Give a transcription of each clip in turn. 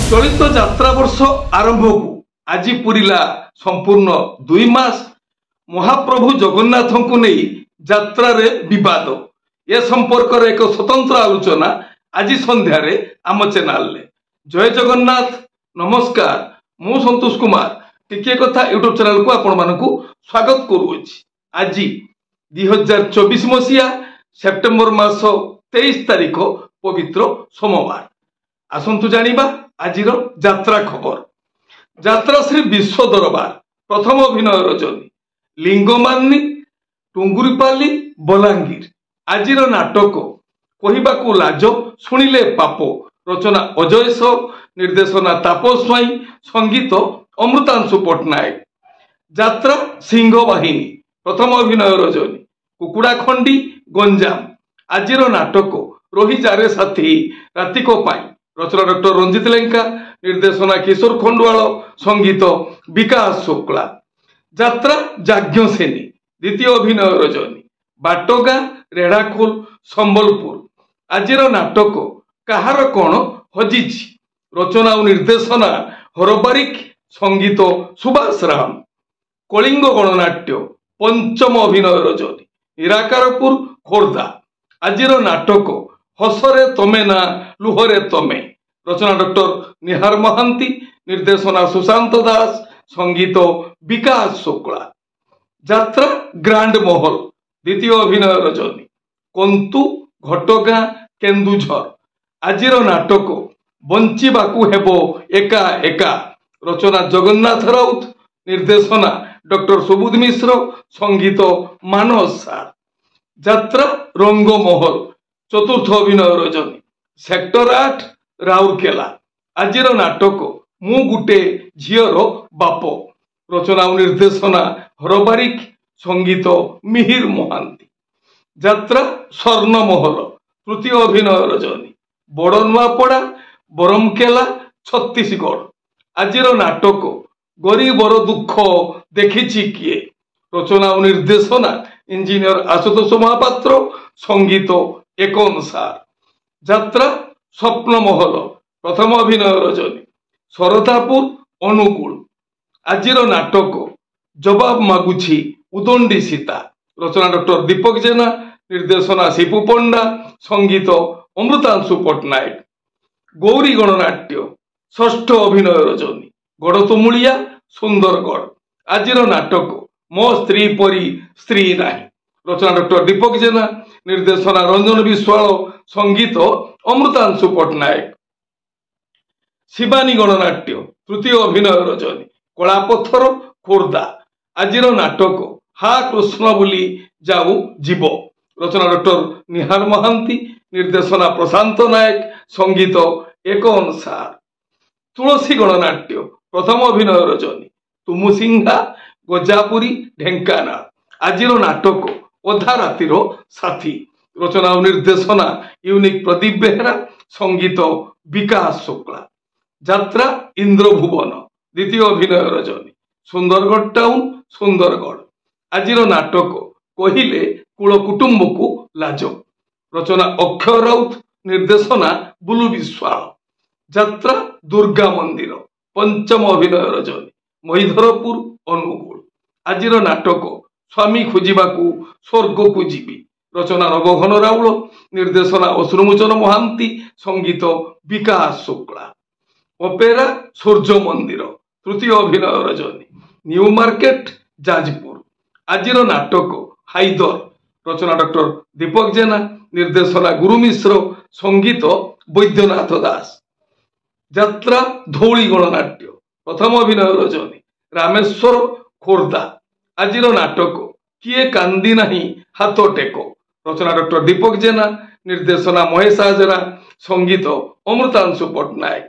चलित यात्रा वर्ष आरंभ को आज पूरीला संपूर्ण 2 मास। महाप्रभु जगन्नाथ को नहीं यात्रा रे विवाद ए संपर्क एक स्वतंत्र आलोचना आज संध्यारे आम चैनल ले। जय जगन्नाथ, नमस्कार। मु संतोष कुमार टिके कथा यूट्यूब चैनल को आपण मानकु स्वागत करूछि। आज 2024 मसीहा सेप्टेम्बर मास 23 तारीख पवित्र सोमवार। आसंतु जानिबा आजिर यात्रा खबर। यात्रा श्री विश्व दरबार प्रथम अभिनय रजनी लिंगमानी टुंगुरीपाली बलांगीर। आजिर नाटक कहिबाकू लाज शुणिले पाप। रचना अजय सो, निर्देशना तापस स्वाई, संगीत अमृतांशु पट्टनायक। यात्रा सिंह बाहिनी प्रथम अभिनय रजनी कुकुड़ाखंडी गंजाम। आजिर नाटक रोही जारे साथी रातिको पाई। रचना डॉक्टर रंजित लेंका, निर्देशना किशोर खंडवाल, संगीत विकास शुक्ला। यात्रा जाज्ञसेनी द्वितीय अभिनय रजनी बाटगा रेढ़ाखोल संबलपुर। आजिर नाटक कहार कौन हजिछि। रचना और निर्देशना हरबारिक, संगीत सुभाष राम। कलिंग गणनाट्य पंचम अभिनय रजनी निराकारपुर खोर्धा। आजिर नाटक हसरे तमे ना लुहरे तमे। रचना डॉक्टर निहार महांती, निर्देशना सुशांत दास, संगीत विकास शुक्ला। यात्रा ग्रांड महल द्वितीय अभिनय रजनी कंतु घटगां केन्दुझर। आजिर नाटक बंचिबाकू हेबो एका एका। रचना जगन्नाथ राउत, निर्देशना डॉक्टर सुबोध मिश्र, संगीत मानस सार। यात्रा रंगमहल चतुर्थ अभिनय रजनी सेक्टर 8 राउरकेला। आजिर नाटक मु गुटे झीर बाप। रचना और निर्देशना हरबारिक, संगीत मिहिर महांती। यात्रा स्वर्णमहल तृतीय अभिनय रजनी बड़ नुआपड़ा बरमकेला छत्तीसगढ़। आजिर नाटक गरीबर दुख देखिछि किए। रचना और निर्देशना इंजीनियर आशुतोष महापात्र, संगीत एकन सार। यात्रा स्वप्नमहल प्रथम अभिनय रजनी शरदापुर अनुकूल। आजिर नाटक जवाब मागुछि उदंडी सीता। रचना डॉक्टर दीपक जेना, निर्देशना शिपू पंडा, संगीत अमृतांशु पट्टनायक। गौरी गणनाट्य षष्ठ अभिनय रजनी गड़तुमुलिया सुंदरगढ़। आजिर नाटक मो स्त्री परी स्त्री नाही। रचना डॉक्टर दीपक जेना, निर्देशना रंजन विश्वाल, संगीत अमृतांशु पट्टनायक। शिवानी गणनाट्य तृतीय अभिनय रजनी कलापथर खोर्धा। आजिर नाटक हा कृष्ण बोली जाऊ जीव। रचना डॉक्टर निहार महांती, निर्देशना प्रशांत नायक, संगीत एकन सार। तुलसी गणनाट्य प्रथम अभिनय रजनी तुमुसिंघा गजापुरी ढेंकानाल। आजिर नाटक अधा रातिर साथी। रचना और निर्देशना यूनिक प्रदीप बेहरा, संगीत विकास शुक्ला। यात्रा इंद्रभुवन द्वितीय अभिनय रजनी सुंदरगढ़ टाउन सुंदरगढ़। आजिर नाटक कहिले कुल कुटुंब को लाज। रचना अक्षय राउत, निर्देशना बुलु विश्वाल। यात्रा दुर्गा मंदिर पंचम अभिनय रजनी महिधरपुर अनुगुल। आजिर नाटक स्वामी खोजिबाकू स्वर्ग को जीवी। रचना नवघन राउल, निर्देशना अश्रुमोचन महांती, संगीत विकास शुक्ला। अपेरा सूर्य मंदिर तृतीय अभिनय रजनी न्यू मार्केट जाजपुर। आजिर नाटक हाइदर। रचना डॉक्टर दीपक जेना, निर्देशना गुरु मिश्र, संगीत वैद्यनाथ दास। यात्रा धौली गणनाट्य प्रथम अभिनय रजनी रामेश्वर खोर्धा। आजिर नाटक किए कांदी नहीं हाथ टेको। रचना डॉक्टर दीपक जेना, निर्देशना महेश हाजरा, संगीत अमृतांशु पट्टनायक।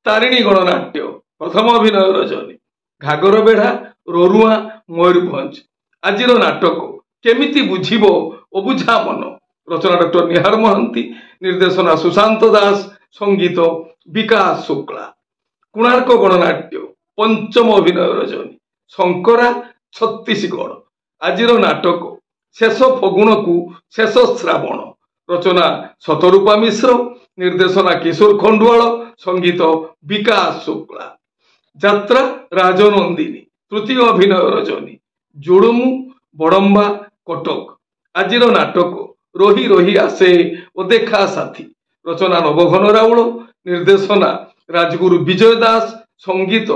तारिणी गणनाट्य प्रथम अभिनय रजनी घागर बेढ़ा रोरुआ मयूरभंज। आजिर नाटक केमिति बुझिबो अबुझा मन। रचना डॉक्टर निहार महांती, निर्देशना सुशांत दास, संगीत विकास शुक्ला। कोणार्क गणनाट्य पंचम अभिनय रजनी शंकरा छत्तीसगढ़। आजिर नाटक शेष फगुण को शेष श्रावण। रचना शतरूपा मिश्र, निर्देशना किशोर खंडवाल, संगीत विकास शुक्ला। যাত্রা রাজনন্দিনী তৃতীয় অভিনয় রজনী জুড়ুমু বড়ম্বা কটক। আজির নাটক রহি রহি আসে ও দেখা সাথী। রচনা নবঘন রাউল, निर्देशना राजगुरु विजय दास, संगीत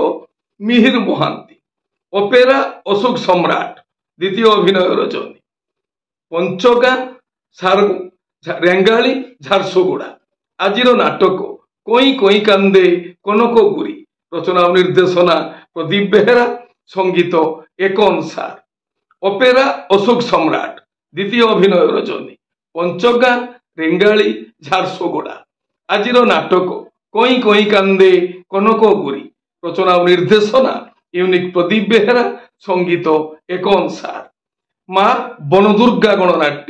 मिहिर महांती। অপেরা অশোক সম্রাট দ্বিতীয় অভিনয় রজনী। পঞ্চগাঁ রেঙ্গালি ঝারসুগুড়া। আজির নাটক কই কই কান্দে কনক গুরি। রচনা ও निर्देशना प्रदीप बेहेरा, संगीत एकन सार। অপেরা অশোক সম্রাট দ্বিতীয় অভিনয় রজনী। পঞ্চগাঁ রেঙ্গালি ঝারসুগুড়া। আজির নাটক কই কই কান্দে কনক গুরি। রচনা ও निर्देशना ইউনিক প্রদীপ বেহেরা, संगीत একন সার। মা বনদুর্গা গণনাট্য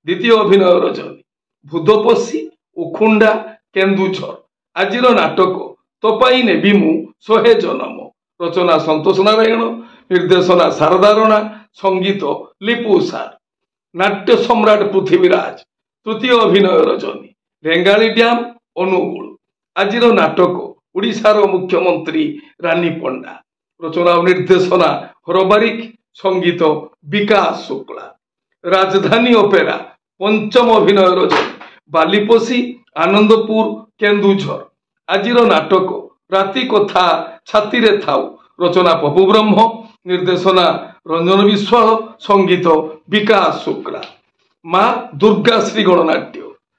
দ্বিতীয় অভিনয় রজনী। ভূদপশী উখুন্ডা কেন্দুঝর। আজির নাটক তোপাই নেবি মু শহে জনম। রচনা সন্তোষ নারায়ণ, निर्देशना शारदा रଣା, संगीत লিপু সার। নাট্য সম্রাট পৃথিবীরাজ তৃতীয় অভিনয় রজনী। রেঙ্গালি ড্যাম অনুগুল। আজির নাটক ওড়িশার মুখ্যমন্ত্রী রানী পণ্ডা। রচনা ও निर्देशना হরবারিক, संगीत विकास शुक्ला। राजधानी অপেরা पंचम अभिनय रजनी। बालीपोषी आनंदपुर केन्दुझर। আজির নাটক রাতি কথা ছাতিরে থাও। রচনা পপু ব্রহ্ম, निर्देशना रंजन विश्वाल, संगीत विकास शुक्ला। মা দুর্গাশ্রী গণনাট্য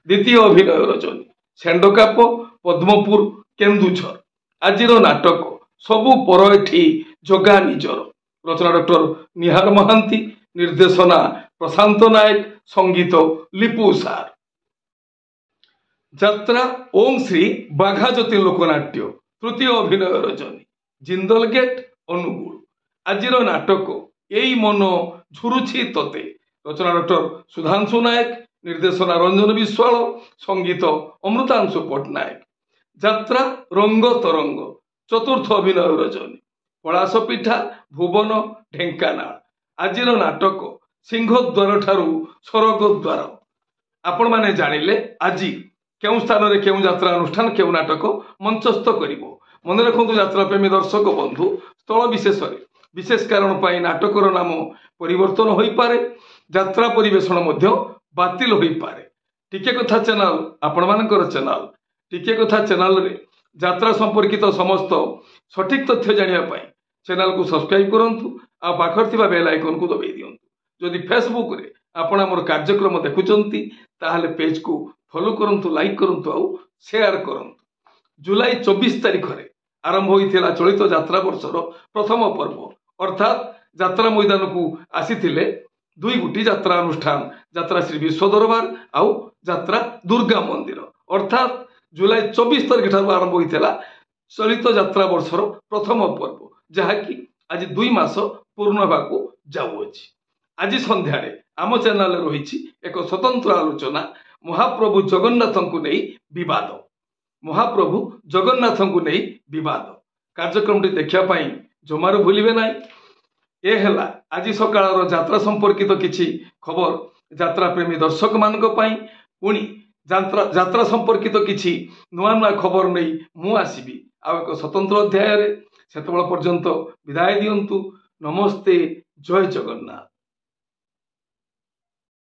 দ্বিতীয় অভিনয় রজনী। সেন্ডকাপ পদ্মপুর কেন্দুঝর। আজির নাটক सबु पर एठी जगा निजर। रचना डॉक्टर निहार महांती, निर्देशना प्रशांत नायक, संगीत लिपु सार। যাত্রা ओम श्री बाघाज्योति लोकनाट्य तृतीय अभिनय रजनी। जिंदल गेट अनुगुल। আজির নাটক এই মন ঝুরুছি তোতে। রচনা ডক্টর সুধাংশু নায়ক, निर्देशना रंजन विश्वाल, संगीत अमृतांशु पट्टनायक। যাত্রা रंग तरंग चतुर्थ अभिनय रजनी। पलासपिठा भुवन ढेंकानाल। আজির नाटक सिंहद्वार ठारू स्वर्गद्वार। आपण माने जानिले आजी केउ स्थान रे केउ यात्रा अनुष्ठान केउ नाटक मंचस्थ करिवो। मन रखंतु यात्रा प्रेमी दर्शक बंधु, स्थल विशेष विशेष कारण पाई नाटकर नाम परिवर्तन होई पारे, यात्रा परिवेषण मध्य बातिल होई पारे। टिके कथा चैनल आपण मानकर चैनल टिके कथा चैनल रे यात्रा संपर्कित समस्त सठिक तथ्य जानिया पाई चैनल को सब्सक्राइब करंतु आ पाखर थिबा बेल आइकन को दबाई दियंतु। जदि फेसबुक रे आपण हमर कार्यक्रम देखुचंती ताहाले पेज को फॉलो करंतु, लाइक करंतु आ शेयर करंतु। जुलाई 24 तारिख रे आरंभ होइथिला चलित यात्रा वर्षर प्रथम पर्व, अर्थात यात्रा मैदान को आसीथिले दुई गुटी यात्रा अनुष्ठान, यात्रा श्री विश्व दरबार आउ यात्रा दुर्गा मंदिर। अर्थात जुलाई 24 तारिख ठार आरंभ होइथिला चलित यात्रा वर्षर प्रथम पर्व, जहाँकि आज 2 मास पूर्ण होगाकू जाउअछि। आज संध्यारे आम चैनल रही एक स्वतंत्र आलोचना महाप्रभु जगन्नाथ को नहीं विवाद। महाप्रभु जगन्नाथ को नहीं विवाद कार्यक्रम देखा जमार भूलिबे ना। ये है आज सकाळ यात्रा संपर्कित किछि खबर यात्रा प्रेमी दर्शक मानक पई। पुणी यात्रा संपर्कित किछि नुआ नुआ खबर नहीं मु आसीबी आ एक स्वतंत्र अध्याय। सेतबेल पर्यंत विदाय दियंतु। नमस्ते, जय जगन्नाथ।